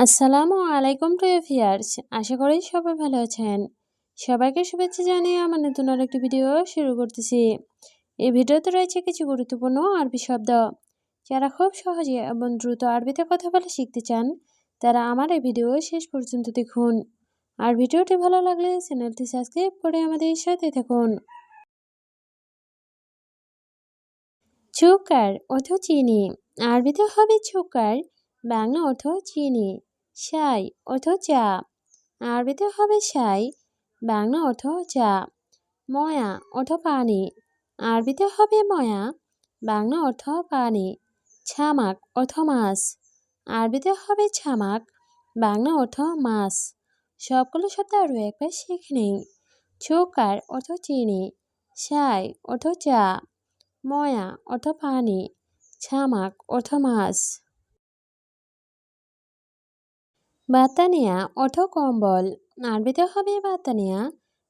আসসালামু আলাইকুম প্রিয় ভিউয়ার্স, আশা করি সবাই ভালো আছেন। সবাইকে শুভেচ্ছা জানিয়ে আমার নতুন আরেকটি ভিডিও শুরু করতেছি। এই ভিডিওতে রয়েছে কিছু গুরুত্বপূর্ণ আরবি শব্দ। যারা খুব সহজে এবং দ্রুত আরবিতে কথা বলা শিখতে চান, তারা আমার এই ভিডিও শেষ পর্যন্ত দেখুন। আর ভিডিওটি ভালো লাগলে চ্যানেলটি সাবস্ক্রাইব করে আমাদের সাথে থাকুন। সুকার অর্থ চিনি, আরবিতে হবে সুকার, বাংলা অর্থ চিনি। শাই অর্থ চা, আরবিতে হবে শাই, বাংলা অর্থ চা। ময়া অর্থ পানি, আরবিতে হবে ময়া, বাংলা অর্থ পানি। ছামাক অর্থ মাছ, আরবিতে হবে ছামাক, বাংলা অর্থ মাছ। সবগুলো শব্দ আরও একবার শিখে নিই। সুকার অর্থ চিনি, শাই অর্থ চা, ময়া অর্থ পানি, ছামাক অর্থ মাছ। বাতানিয়া অর্থ কম্বল, আরবিতে হবে বাতানিয়া,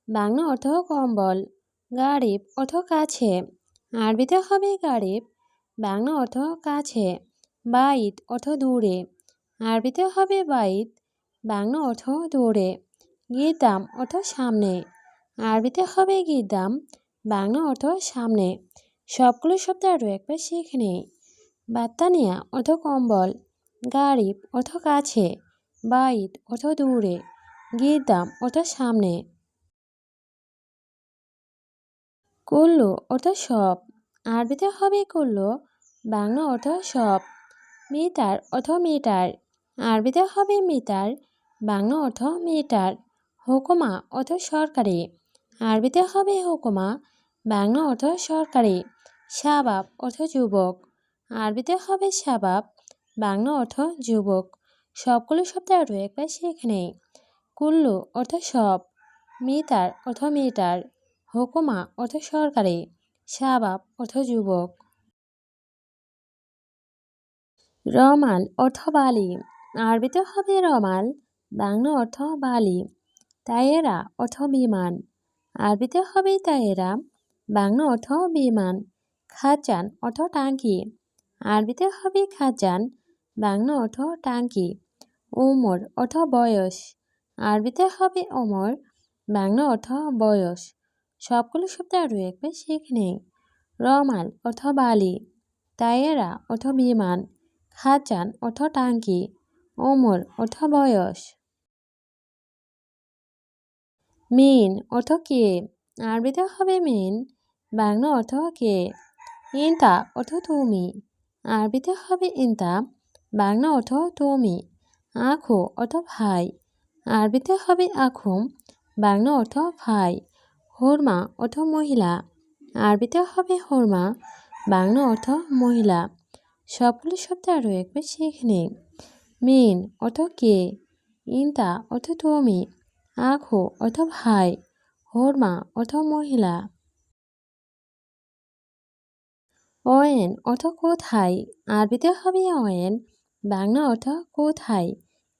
বাংলা অর্থ কম্বল। গারিব অর্থ কাছে, আরবিতে হবে গারিব, বাংলা অর্থ কাছে। বাইত অর্থ দূরে, আরবিতে হবে বাইত, বাংলা অর্থ দূরে। গিদাম অর্থ সামনে, আরবিতে হবে গিদাম, বাংলা অর্থ সামনে। সবগুলো শব্দ আরও একবার শিখে নেই। বাতানিয়া অর্থ কম্বল, গারিব অর্থ কাছে, বাইত অর্থ দূরে, গিদাম অর্থ সামনে। কুল্লু অর্থ সব, আরবিতে হবে কুল্লু, বাংলা অর্থ সব। মিটার অর্থ মিটার, আরবিতে হবে মিটার, বাংলা অর্থ মিটার। হুকুমা অর্থ সরকারি, আরবিতে হবে হুকুমা, বাংলা অর্থ সরকারি। শাবাব অর্থ যুবক, আরবিতে হবে শাবাব, বাংলা অর্থ যুবক। সবগুলো শব্দ আরও একবার শিখে নেই। কুল্লু অর্থ সব, মিটার অর্থ মিটার, হুকুমা অর্থ সরকারি, শাবাব অর্থ যুবক। রমাল অর্থ বালি, আরবিতে হবে রমাল, বাংলা অর্থ বালি। তায়েরা অর্থ বিমান, আরবিতে হবে তায়েরা, বাংলা অর্থ বিমান। খাজান অর্থ টাঙ্কি, আরবিতে হবে খাজান, বাংলা অর্থ টাঙ্কি। ওমর অর্থ বয়স, আরবিতে হবে ওমর, বাংলা অর্থ বয়স। সবগুলো শব্দ আরও একবার শিখে নেই। রমাল অর্থ বালি, তায়েরা অর্থ বিমান, খাজান অর্থ টাঙ্কি, ওমর অর্থ বয়স। মিন অর্থ কে, আরবিতে হবে মিন, বাংলা অর্থ কে। ইনতা অর্থ তুমি, আরবিতে হবে ইনতা, বাংলা অর্থ তুমি। আখো অর্থ ভাই, আরবিতে হবে আখুম, বাংলা অর্থ ভাই। হুরমা অর্থ মহিলা, আরবিতে হবে হুরমা, বাংলা অর্থ মহিলা। সবগুলো শব্দ আরও একবার শিখে নিই। মিন অর্থ কে, ইনতা অর্থ তুমি, আখো অর্থ ভাই, হুরমা অর্থ মহিলা। অয়েন অর্থ কোথায়, আরবিতে হবে অয়েন, বাংলা অর্থ কোথায়।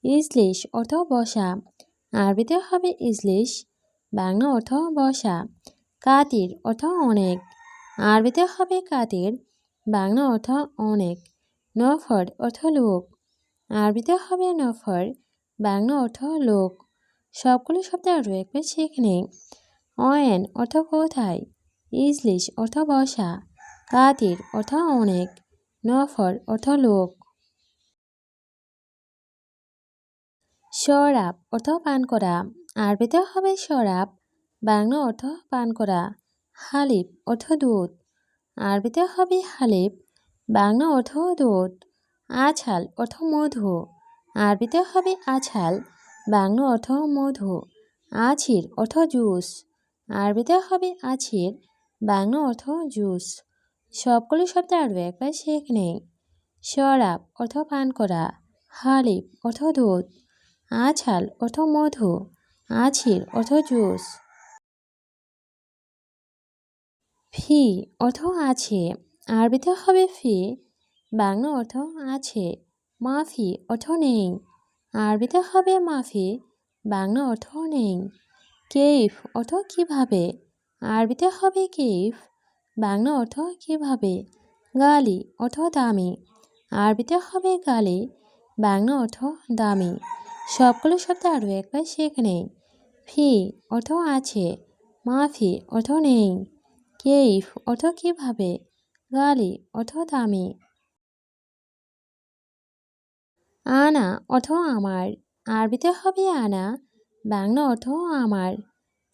ইজলিশ অর্থ বসা, আরবিতে হবে ইজলিশ, বাংলা অর্থ বসা। কাতির অর্থ অনেক, আরবিতে হবে কাতির, বাংলা অর্থ অনেক। নফর অর্থ লোক, আরবিতে হবে নফর, বাংলা অর্থ লোক। সবগুলো শব্দ আরও একবার শিখে নেই। অয়েন অর্থ কোথায়, ইজলিশ অর্থ বসা, কাতির অর্থ অনেক, নফর অর্থ লোক। শরাব অর্থ পান করা, আরবিতে হবে শরাব, বাংলা অর্থ পান করা। হালিব অর্থ দুধ, আরবিতে হবে হালিব, বাংলা অর্থ দুধ। আছাল অর্থ মধু, আরবিতে হবে আছাল, বাংলা অর্থ মধু। আছির অর্থ জুস, আরবিতে হবে আছির, বাংলা অর্থ জুস। সবগুলো শব্দ আরও একবার শিখে নেই। শরাব অর্থ পান করা, হালিব অর্থ দুধ, আছাল অর্থ মধু, আছির অর্থ জুস। ফি অর্থ আছে, আরবিতে হবে ফি, বাংলা অর্থ আছে। মাফি অর্থ নেই, আরবিতে হবে মাফি, বাংলা অর্থ নেই। কেইফ অর্থ কিভাবে, আরবিতে হবে কেইফ, বাংলা অর্থ কিভাবে। গালি অর্থ দামি, আরবিতে হবে গালি, বাংলা অর্থ দামি। সবগুলো শব্দ আরও একবার শিখে নেই। ফি অর্থ আছে, মাফি অর্থ নেই, কেইফ অর্থ কীভাবে, গালি অর্থ দামি। আনা অর্থ আমার, আরবিতে হবে আনা, বাংলা অর্থ আমার।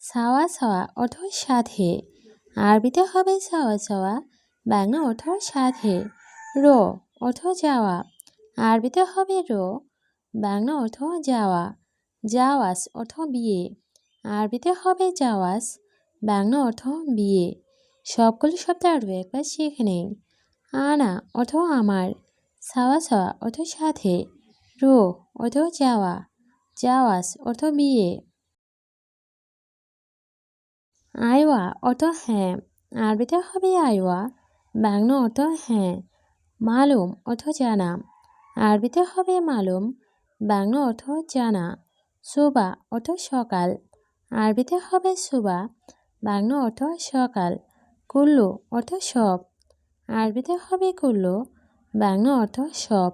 সাওয়া সাওয়া অর্থ সাথে, আরবিতে হবে সাওয়া সাওয়া, বাংলা অর্থ সাথে। রো অর্থ যাওয়া, আরবিতে হবে রো, বাংলা অর্থ যাওয়া। জাওয়াজ অর্থ বিয়ে, আরবিতে হবে জাওয়াজ, বাংলা অর্থ বিয়ে। সবগুলো শব্দ আরও একবার শিখে নেই। আনা অর্থ আমার, সাওয়া সাওয়া অর্থ সাথে, রো অর্থ যাওয়া, জাওয়াজ অর্থ বিয়ে। আইওয়া অর্থ হ্যাঁ, আরবিতে হবে আইওয়া, বাংলা অর্থ হ্যাঁ। মালুম অর্থ জানা, আরবিতে হবে মালুম, বাংলা অর্থ জানা। সুবা অর্থ সকাল, আরবিতে হবে সুবা, বাংলা অর্থ সকাল। কুল্লু অর্থ সব, আরবিতে হবে কুল্লু, বাংলা অর্থ সব।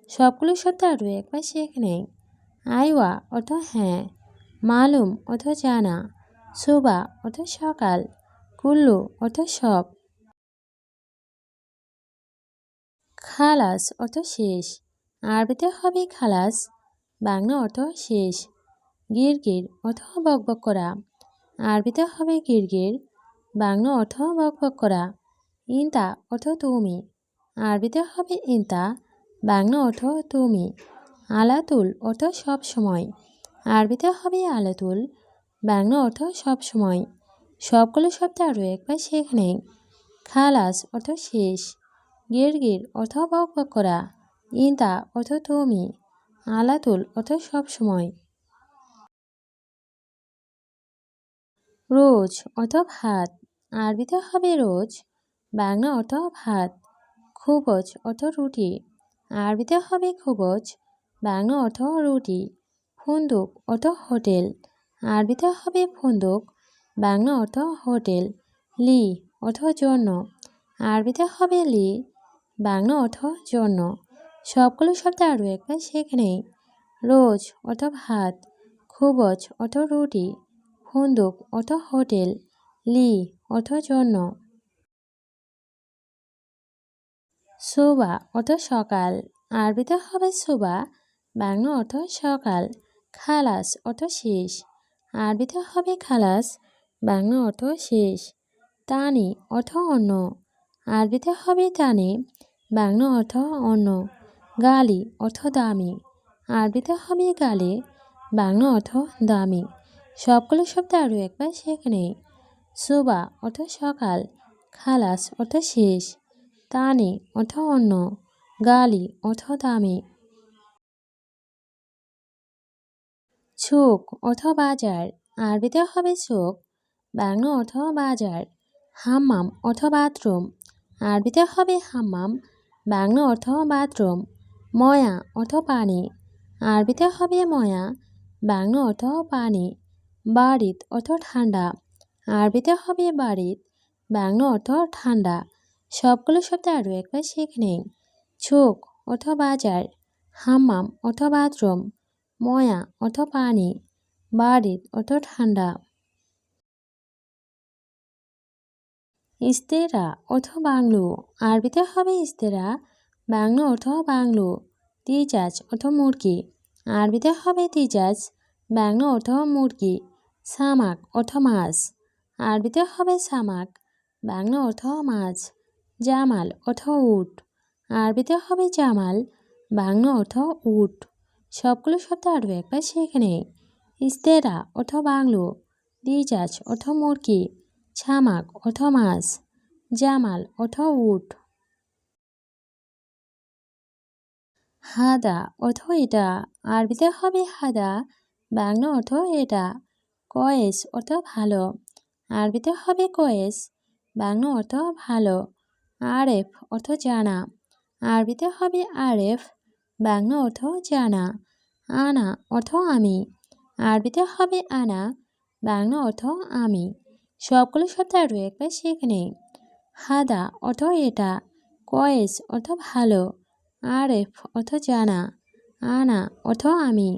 সবগুলো শব্দ আরও একবার শিখে নেই। আইওয়া অর্থ হ্যাঁ, মালুম অর্থ জানা, সুবা অর্থ সকাল, কুল্লু অর্থ সব। খালাস অর্থ শেষ, আরবিতে হবে খালাস, বাংলা অর্থ শেষ। গিরগির অর্থ বকবক করা, আরবিতে হবে গিরগির, বাংলা অর্থ বকবক করা। ইনতা অর্থ তুমি, আরবিতে হবে ইনতা, বাংলা অর্থ তুমি। আলাতুল অর্থ সব সময়, আরবিতে হবে আলাতুল, বাংলা অর্থ সব সময়। সবগুলো শব্দ আরও একবার শিখে নেই। খালাস অর্থ শেষ, গিরগির অর্থ বকবক করা, ইনতা অর্থ তুমি, আলাতুল অর্থ সব সময়। রোজ অর্থ ভাত, আরবিতে হবে রোজ, বাংলা অর্থ ভাত। খুবজ অর্থ রুটি, আরবিতে হবে খুবজ, বাংলা অর্থ রুটি। ফুন্দুক অর্থ হোটেল, আরবিতে হবে ফুন্দুক, বাংলা অর্থ হোটেল। লি অর্থ জন্য, আরবিতে হবে লি, বাংলা অর্থ জন্য। সবগুলো শব্দ আরও একবার শিখে নেই। রোজ অর্থ ভাত, খুবজ অর্থ রুটি, ফুন্দুক অর্থ হোটেল, লি অর্থ জন্য। সুবা অর্থ সকাল, আরবিতে হবে সুবা, বাংলা অর্থ সকাল। খালাস অর্থ শেষ, আরবিতে হবে খালাস, বাংলা অর্থ শেষ। তানি অর্থ অন্য, আরবিতে হবে তানি, বাংলা অর্থ অন্য। গালি অর্থ দামি, আরবিতে হবে গালি, বাংলা অর্থ দামি। সবগুলো শব্দ আরও একবার শিখে নেই। সুবা অর্থ সকাল, খালাস অর্থ শেষ, তানি অর্থ অন্য, গালি অর্থ দামি। ছুক অর্থ বাজার, আরবিতে হবে ছুক, বাংলা অর্থ বাজার। হাম্মাম অর্থ বাথরুম, আরবিতে হবে হাম্মাম, বাংলা অর্থ বাথরুম। ময়া অর্থ পানি, আরবিতে হবে ময়া, বাংলা অর্থ পানি। বারিত অর্থ ঠান্ডা, আরবিতে হবে বারিত, বাংলা অর্থ ঠান্ডা। সবগুলো শব্দ আরও একবার শিখে নেই। ছুক অর্থ বাজার, হাম্মাম অর্থ বাথরুম, ময়া অর্থ পানি, বারিত অর্থ ঠান্ডা। ইস্তেরা অর্থ বাংলো, আরবিতে হবে ইস্তেরা, বাংলা অর্থ বাংলো। তিজাজ অর্থ মুরগি, আরবিতে হবে তিজাজ, বাংলা অর্থ মুরগি। সামাক অর্থ মাছ, আরবিতে হবে সামাক, বাংলা অর্থ মাছ। জামাল অর্থ উট, আরবিতে হবে জামাল, বাংলা অর্থ উট। সবগুলো শব্দ আরও একবার শিখে নেই। ইস্তেরা অর্থ বাংলো, তিজাজ অর্থ মুরগি, ছামাক অর্থ মাছ, জামাল অর্থ উট। হাদা অর্থ এটা, আরবিতে হবে হাদা, বাংলা অর্থ এটা। কয়েস অর্থ ভালো, আরবিতে হবে কয়েস, বাংলা অর্থ ভালো। আরেফ অর্থ জানা, আরবিতে হবে আরেফ, বাংলা অর্থ জানা। আনা অর্থ আমি, আরবিতে হবে আনা, বাংলা অর্থ আমি। সবগুলো শব্দ আরও একবার শিখে নেই। হাদা অর্থ এটা, কয়েস অর্থ ভালো, আরেফ অর্থ জানা, আনা অর্থ আমি।